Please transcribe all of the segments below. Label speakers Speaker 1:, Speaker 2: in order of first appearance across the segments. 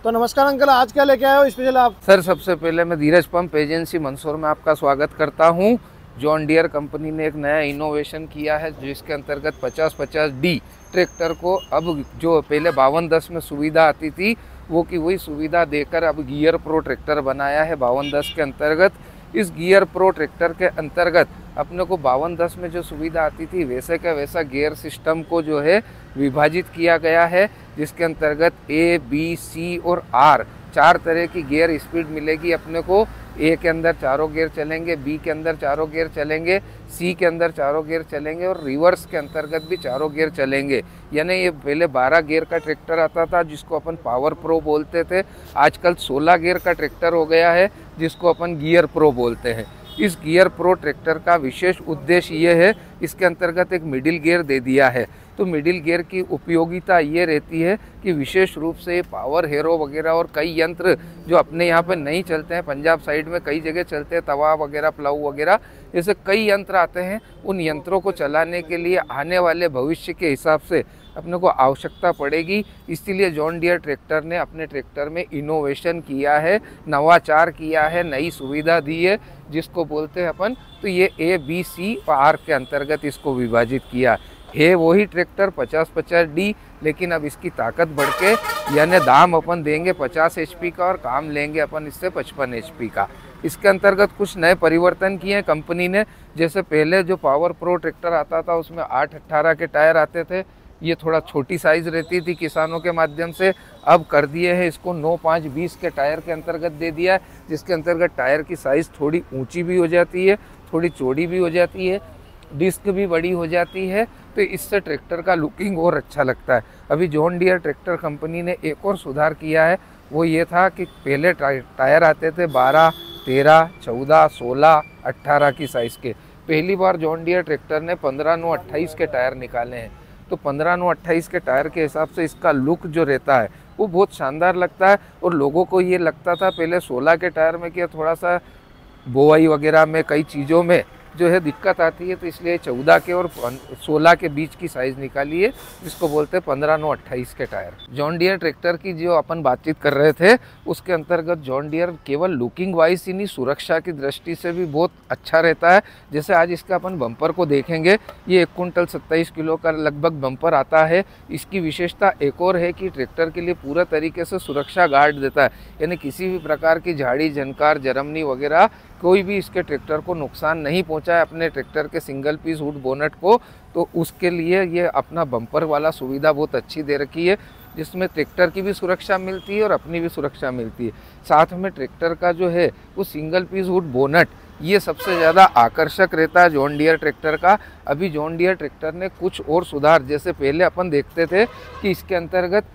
Speaker 1: तो नमस्कार अंकल, आज क्या लेके आए हो स्पेशल आप?
Speaker 2: सर, सबसे पहले मैं धीरज पंप एजेंसी मंदसौर में आपका स्वागत करता हूं। जॉन डियर कंपनी ने एक नया इनोवेशन किया है जिसके अंतर्गत 50-50D ट्रैक्टर को अब जो पहले 5210 में सुविधा आती थी वो की वही सुविधा देकर अब गियर प्रो ट्रैक्टर बनाया है 5210 के अंतर्गत। इस गियर प्रो ट्रैक्टर के अंतर्गत अपने को 5210 में जो सुविधा आती थी वैसे का वैसा गियर सिस्टम को जो है विभाजित किया गया है, जिसके अंतर्गत A, B, C और R 4 तरह की गियर स्पीड मिलेगी अपने को। A के अंदर चारों गियर चलेंगे, B के अंदर चारों गियर चलेंगे, C के अंदर चारों गियर चलेंगे और रिवर्स के अंतर्गत भी चारों गियर चलेंगे। यानी ये पहले 12 गियर का ट्रैक्टर आता था जिसको अपन पावर प्रो बोलते थे, आजकल 16 गियर का ट्रैक्टर हो गया है जिसको अपन गियर प्रो बोलते हैं। इस गियर प्रो ट्रैक्टर का विशेष उद्देश्य ये है, इसके अंतर्गत एक मिडिल गियर दे दिया है। तो मिडिल गियर की उपयोगिता ये रहती है कि विशेष रूप से पावर हेरो वगैरह और कई यंत्र जो अपने यहाँ पे नहीं चलते हैं, पंजाब साइड में कई जगह चलते हैं, तवा वगैरह, प्लाऊ वगैरह, जैसे कई यंत्र आते हैं, उन यंत्रों को चलाने के लिए आने वाले भविष्य के हिसाब से अपने को आवश्यकता पड़ेगी। इसीलिए जॉन डियर ट्रैक्टर ने अपने ट्रैक्टर में इनोवेशन किया है, नवाचार किया है, नई सुविधा दी है जिसको बोलते हैं अपन। तो ये A, B, C और R के अंतर्गत इसको विभाजित किया है। वही ट्रैक्टर 50-50D, लेकिन अब इसकी ताकत बढ़ के यानी दाम अपन देंगे 50 HP का और काम लेंगे अपन इससे 55 HP का। इसके अंतर्गत कुछ नए परिवर्तन किए हैं कंपनी ने। जैसे पहले जो पावर प्रो ट्रैक्टर आता था उसमें 8-18 के टायर आते थे, ये थोड़ा छोटी साइज़ रहती थी किसानों के माध्यम से। अब कर दिए हैं इसको 9-5-20 के टायर के अंतर्गत दे दिया है, जिसके अंतर्गत टायर की साइज़ थोड़ी ऊंची भी हो जाती है, थोड़ी चौड़ी भी हो जाती है, डिस्क भी बड़ी हो जाती है। तो इससे ट्रैक्टर का लुकिंग और अच्छा लगता है। अभी जॉन डियर ट्रैक्टर कंपनी ने एक और सुधार किया है, वो ये था कि पहले टायर आते थे 12, 13, 14, 16, 18 की साइज़ के। पहली बार जॉन डियर ट्रैक्टर ने 15-9-28 के टायर निकाले हैं। तो 15-9-28 के टायर के हिसाब से इसका लुक जो रहता है वो बहुत शानदार लगता है। और लोगों को ये लगता था पहले 16 के टायर में कि थोड़ा सा बोवाई वगैरह में कई चीज़ों में जो है दिक्कत आती है, तो इसलिए 14 के और 16 के बीच की साइज़ निकाली है जिसको बोलते हैं 15-9-28 के टायर। जॉन डियर ट्रैक्टर की जो अपन बातचीत कर रहे थे उसके अंतर्गत जॉन डियर केवल लुकिंग वाइज ही नहीं, सुरक्षा की दृष्टि से भी बहुत अच्छा रहता है। जैसे आज इसका अपन बम्पर को देखेंगे, ये 1 कुंटल 27 किलो का लगभग बम्पर आता है। इसकी विशेषता एक और है कि ट्रैक्टर के लिए पूरा तरीके से सुरक्षा गार्ड देता है, यानी किसी भी प्रकार की झाड़ी, झनकार, जरमनी वगैरह कोई भी इसके ट्रैक्टर को नुकसान नहीं पहुंचा है अपने ट्रैक्टर के सिंगल पीस हुड बोनट को। तो उसके लिए ये अपना बम्पर वाला सुविधा बहुत अच्छी दे रखी है, जिसमें ट्रैक्टर की भी सुरक्षा मिलती है और अपनी भी सुरक्षा मिलती है। साथ में ट्रैक्टर का जो है वो सिंगल पीस हुड बोनट, ये सबसे ज़्यादा आकर्षक रहता है जॉन डियर ट्रैक्टर का। अभी जॉन डियर ट्रैक्टर ने कुछ और सुधार, जैसे पहले अपन देखते थे कि इसके अंतर्गत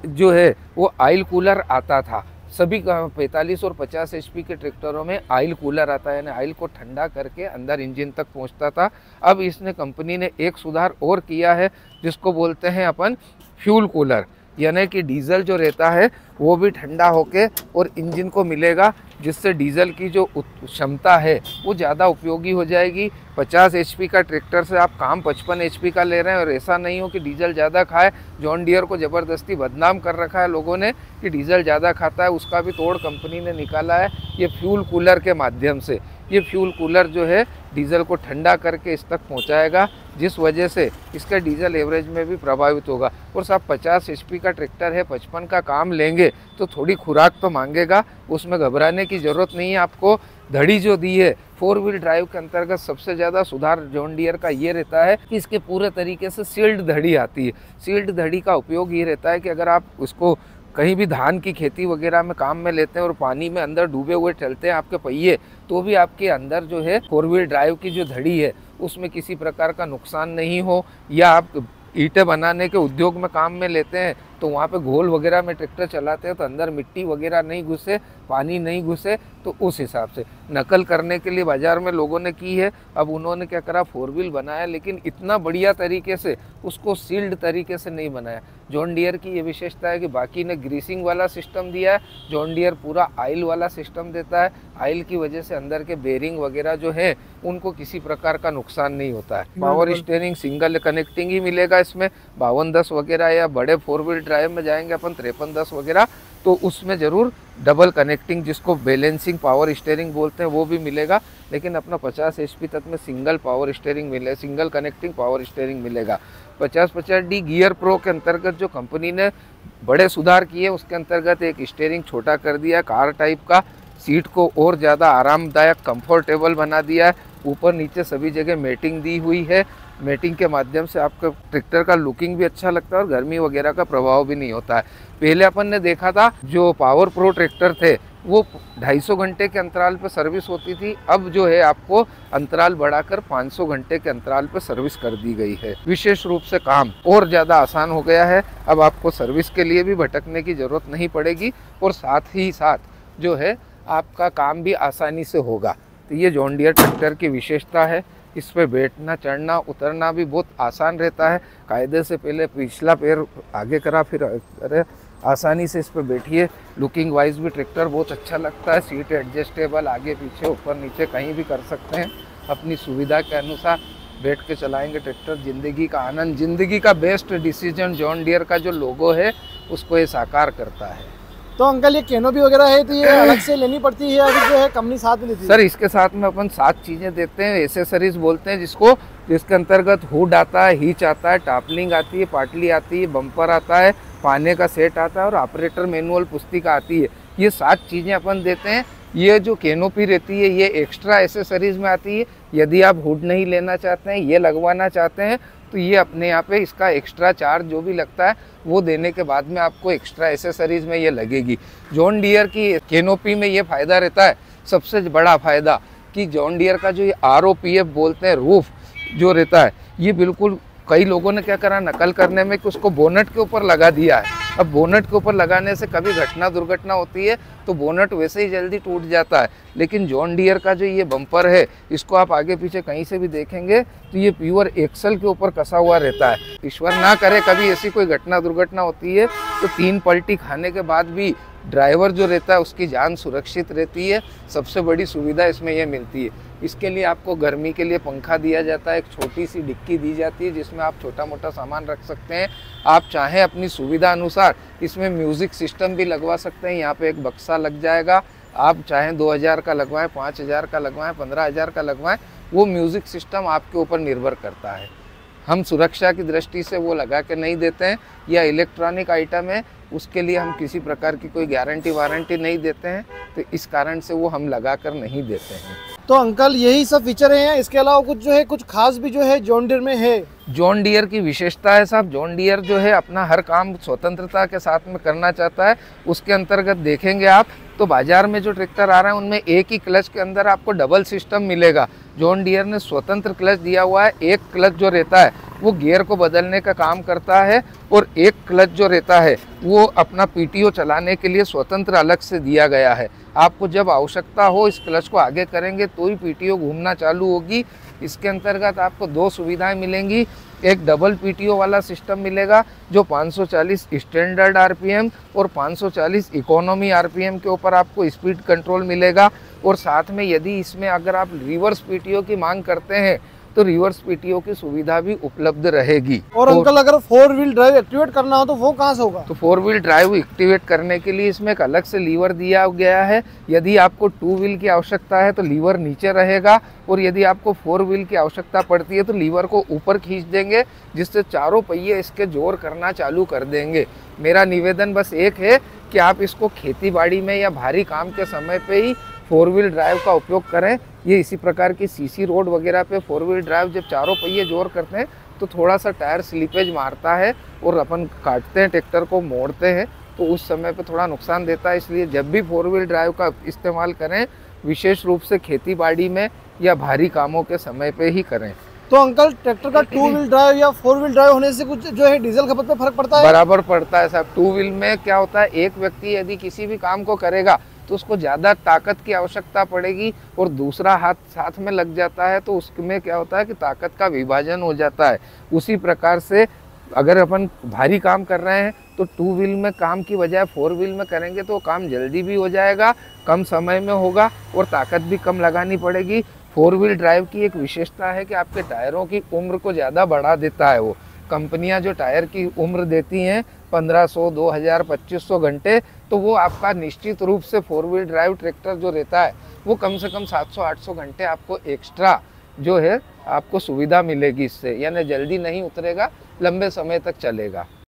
Speaker 2: जो है वो ऑयल कूलर आता था। सभी 45 और 50 HP के ट्रैक्टरों में ऑयल कूलर आता है, यानी ऑयल को ठंडा करके अंदर इंजन तक पहुंचता था। अब इसने कंपनी ने एक सुधार और किया है जिसको बोलते हैं अपन फ्यूल कूलर, यानी कि डीजल जो रहता है वो भी ठंडा होके और इंजन को मिलेगा, जिससे डीजल की जो क्षमता है वो ज़्यादा उपयोगी हो जाएगी। 50 HP का ट्रैक्टर से आप काम 55 HP का ले रहे हैं और ऐसा नहीं हो कि डीजल ज़्यादा खाए। जॉन डियर को ज़बरदस्ती बदनाम कर रखा है लोगों ने कि डीजल ज़्यादा खाता है, उसका भी तोड़ कंपनी ने निकाला है ये फ्यूल कूलर के माध्यम से। ये फ्यूल कूलर जो है डीजल को ठंडा करके इस तक पहुंचाएगा, जिस वजह से इसका डीजल एवरेज में भी प्रभावित होगा। और साहब 50 HP का ट्रैक्टर है, 55 का काम लेंगे तो थोड़ी खुराक तो मांगेगा, उसमें घबराने की ज़रूरत नहीं है आपको। धड़ी जो दी है 4 व्हील ड्राइव के अंतर्गत सबसे ज़्यादा सुधार जॉन डियर का ये रहता है कि इसके पूरे तरीके से सील्ड धड़ी आती है। सील्ड धड़ी का उपयोग ये रहता है कि अगर आप उसको कहीं भी धान की खेती वगैरह में काम में लेते हैं और पानी में अंदर डूबे हुए चलते हैं आपके पहिए, तो भी आपके अंदर जो है 4 व्हील ड्राइव की जो धड़ी है उसमें किसी प्रकार का नुकसान नहीं हो। या आप ईंटें बनाने के उद्योग में काम में लेते हैं तो वहाँ पे घोल वगैरह में ट्रैक्टर चलाते हैं तो अंदर मिट्टी वगैरह नहीं घुसे, पानी नहीं घुसे, तो उस हिसाब से नकल करने के लिए बाज़ार में लोगों ने की है। अब उन्होंने क्या करा, 4 व्हील बनाया, लेकिन इतना बढ़िया तरीके से उसको सील्ड तरीके से नहीं बनाया। जॉन डियर की ये विशेषता है कि बाकी ने ग्रीसिंग वाला सिस्टम दिया है, जॉन डियर पूरा ऑयल वाला सिस्टम देता है। ऑयल की वजह से अंदर के बेरिंग वगैरह जो है उनको किसी प्रकार का नुकसान नहीं होता है। पावर स्टीयरिंग सिंगल कनेक्टिंग ही मिलेगा इसमें। 5210 वगैरह या बड़े 4 व्हील ड्राइव में जाएंगे अपन 5310 वगैरह, तो उसमें ज़रूर डबल कनेक्टिंग, जिसको बैलेंसिंग पावर स्टीयरिंग बोलते हैं, वो भी मिलेगा। लेकिन अपना 50 HP तक में सिंगल पावर स्टीयरिंग मिले, सिंगल कनेक्टिंग पावर स्टीयरिंग मिलेगा। 50-50D गियर प्रो के अंतर्गत जो कंपनी ने बड़े सुधार किए, उसके अंतर्गत एक स्टीयरिंग छोटा कर दिया, कार टाइप का, सीट को और ज़्यादा आरामदायक कंफर्टेबल बना दिया है। ऊपर नीचे सभी जगह मैटिंग दी हुई है। मैटिंग के माध्यम से आपका ट्रैक्टर का लुकिंग भी अच्छा लगता है और गर्मी वगैरह का प्रभाव भी नहीं होता है। पहले अपन ने देखा था जो पावर प्रो ट्रैक्टर थे वो 250 घंटे के अंतराल पर सर्विस होती थी। अब जो है आपको अंतराल बढ़ाकर 500 घंटे के अंतराल पर सर्विस कर दी गई है। विशेष रूप से काम और ज़्यादा आसान हो गया है। अब आपको सर्विस के लिए भी भटकने की ज़रूरत नहीं पड़ेगी और साथ ही साथ जो है आपका काम भी आसानी से होगा। तो ये जॉन डियर ट्रैक्टर की विशेषता है। इस पे बैठना, चढ़ना, उतरना भी बहुत आसान रहता है। कायदे से पहले पिछला पैर आगे करा, फिर अरे आसानी से इस पे बैठिए। लुकिंग वाइज भी ट्रैक्टर बहुत अच्छा लगता है। सीट एडजस्टेबल, आगे पीछे ऊपर नीचे कहीं भी कर सकते हैं। अपनी सुविधा के अनुसार बैठ के चलाएंगे ट्रैक्टर। ज़िंदगी का आनंद, ज़िंदगी का बेस्ट डिसीजन जॉन डियर का जो लोगो है उसको ये साकार करता है।
Speaker 1: तो अंकल ये कैनोपी वगैरह है तो ये अलग से लेनी पड़ती है या फिर जो है कंपनी साथ में देती है?
Speaker 2: सर इसके साथ में अपन 7 चीज़ें देते हैं, एसेसरीज बोलते हैं जिसको, जिसके अंतर्गत हुड आता है, हीच आता है, टापलिंग आती है, पाटली आती है, बम्पर आता है, पाने का सेट आता है और ऑपरेटर मैनुअल पुस्तिका आती है। ये 7 चीज़ें अपन देते हैं। ये जो कैनोपी रहती है ये एक्स्ट्रा एसेसरीज में आती है। यदि आप हुड नहीं लेना चाहते हैं, ये लगवाना चाहते हैं, तो ये अपने यहाँ पे इसका एक्स्ट्रा चार्ज जो भी लगता है वो देने के बाद में आपको एक्स्ट्रा एसेसरीज में ये लगेगी। जॉन डियर की कैनोपी में ये फ़ायदा रहता है, सबसे बड़ा फ़ायदा, कि जॉन डियर का जो ये ROPF बोलते हैं रूफ जो रहता है, ये बिल्कुल कई लोगों ने क्या करा नकल करने में कि उसको बोनट के ऊपर लगा दिया है। अब बोनट के ऊपर लगाने से कभी घटना दुर्घटना होती है तो बोनट वैसे ही जल्दी टूट जाता है। लेकिन जॉन डियर का जो ये बम्पर है इसको आप आगे पीछे कहीं से भी देखेंगे तो ये प्योर एक्सल के ऊपर कसा हुआ रहता है। ईश्वर ना करे कभी ऐसी कोई घटना दुर्घटना होती है तो 3 पलटी खाने के बाद भी ड्राइवर जो रहता है उसकी जान सुरक्षित रहती है। सबसे बड़ी सुविधा इसमें यह मिलती है। इसके लिए आपको गर्मी के लिए पंखा दिया जाता है, एक छोटी सी डिक्की दी जाती है जिसमें आप छोटा मोटा सामान रख सकते हैं। आप चाहें अपनी सुविधा अनुसार इसमें म्यूज़िक सिस्टम भी लगवा सकते हैं। यहाँ पे एक बक्सा लग जाएगा, आप चाहें 2000 का लगवाएं, 5000 का लगवाएं, 15000 का लगवाएं, वो म्यूज़िक सिस्टम आपके ऊपर निर्भर करता है। हम सुरक्षा की दृष्टि से वो लगा के नहीं देते हैं। या इलेक्ट्रॉनिक आइटम है उसके लिए हम किसी प्रकार की कोई गारंटी वारंटी नहीं देते हैं, तो इस कारण से वो हम लगा कर नहीं देते हैं।
Speaker 1: तो अंकल यही सब फीचर हैं, इसके अलावा कुछ जो है कुछ खास भी जो है जॉन डियर में है?
Speaker 2: जॉन डियर की विशेषता है साहब, जॉन डियर जो है अपना हर काम स्वतंत्रता के साथ में करना चाहता है। उसके अंतर्गत देखेंगे आप तो बाजार में जो ट्रैक्टर आ रहे हैं उनमें एक ही क्लच के अंदर आपको डबल सिस्टम मिलेगा। जॉन डियर ने स्वतंत्र क्लच दिया हुआ है। एक क्लच जो रहता है वो गियर को बदलने का काम करता है और एक क्लच जो रहता है वो अपना PTO चलाने के लिए स्वतंत्र अलग से दिया गया है। आपको जब आवश्यकता हो इस क्लच को आगे करेंगे तो ही PTO घूमना चालू होगी। इसके अंतर्गत आपको 2 सुविधाएं मिलेंगी। एक डबल PTO वाला सिस्टम मिलेगा जो 540 स्टैंडर्ड RPM और 540 इकोनॉमी RPM के ऊपर आपको स्पीड कंट्रोल मिलेगा। और साथ में यदि इसमें अगर आप रिवर्स PTO की मांग करते हैं तो रिवर्स PTO की सुविधा भी उपलब्ध रहेगी।
Speaker 1: और अंकल अगर 4 व्हील ड्राइव एक्टिवेट करना हो तो वो कहाँ से होगा?
Speaker 2: तो 4 व्हील ड्राइव एक्टिवेट करने के लिए इसमें एक अलग से लीवर दिया गया है। यदि आपको 2 व्हील की आवश्यकता है तो लीवर नीचे रहेगा और यदि आपको 4 व्हील की आवश्यकता पड़ती है तो लीवर को ऊपर खींच देंगे जिससे चारों पहिए इसके जोर करना चालू कर देंगे। मेरा निवेदन बस एक है कि आप इसको खेती बाड़ी में या भारी काम के समय पे ही 4 व्हील ड्राइव का उपयोग करें। ये इसी प्रकार की CC रोड वगैरह पे 4 व्हील ड्राइव जब चारों पहिए जोर करते हैं तो थोड़ा सा टायर स्लिपेज मारता है और अपन काटते हैं ट्रैक्टर को, मोड़ते हैं तो उस समय पे थोड़ा नुकसान देता है। इसलिए जब भी 4 व्हील ड्राइव का इस्तेमाल करें विशेष रूप से खेती बाड़ी में या भारी कामों के समय पे ही करें।
Speaker 1: तो अंकल ट्रैक्टर का 2 व्हील ड्राइव या 4 व्हील ड्राइव होने से कुछ जो है डीजल खपत पे फर्क पड़ता है?
Speaker 2: बराबर पड़ता है साहब। 2 व्हील में क्या होता है, एक व्यक्ति यदि किसी भी काम को करेगा तो उसको ज़्यादा ताकत की आवश्यकता पड़ेगी और दूसरा हाथ साथ में लग जाता है तो उसमें क्या होता है कि ताकत का विभाजन हो जाता है। उसी प्रकार से अगर अपन भारी काम कर रहे हैं तो 2 व्हील में काम की बजाय 4 व्हील में करेंगे तो काम जल्दी भी हो जाएगा, कम समय में होगा और ताकत भी कम लगानी पड़ेगी। 4 व्हील ड्राइव की एक विशेषता है कि आपके टायरों की उम्र को ज़्यादा बढ़ा देता है। वो कंपनियां जो टायर की उम्र देती हैं 1500, 2000, 2500 घंटे, तो वो आपका निश्चित रूप से 4 व्हील ड्राइव ट्रैक्टर जो रहता है वो कम से कम 700-800 घंटे आपको एक्स्ट्रा जो है आपको सुविधा मिलेगी इससे, यानी जल्दी नहीं उतरेगा, लंबे समय तक चलेगा।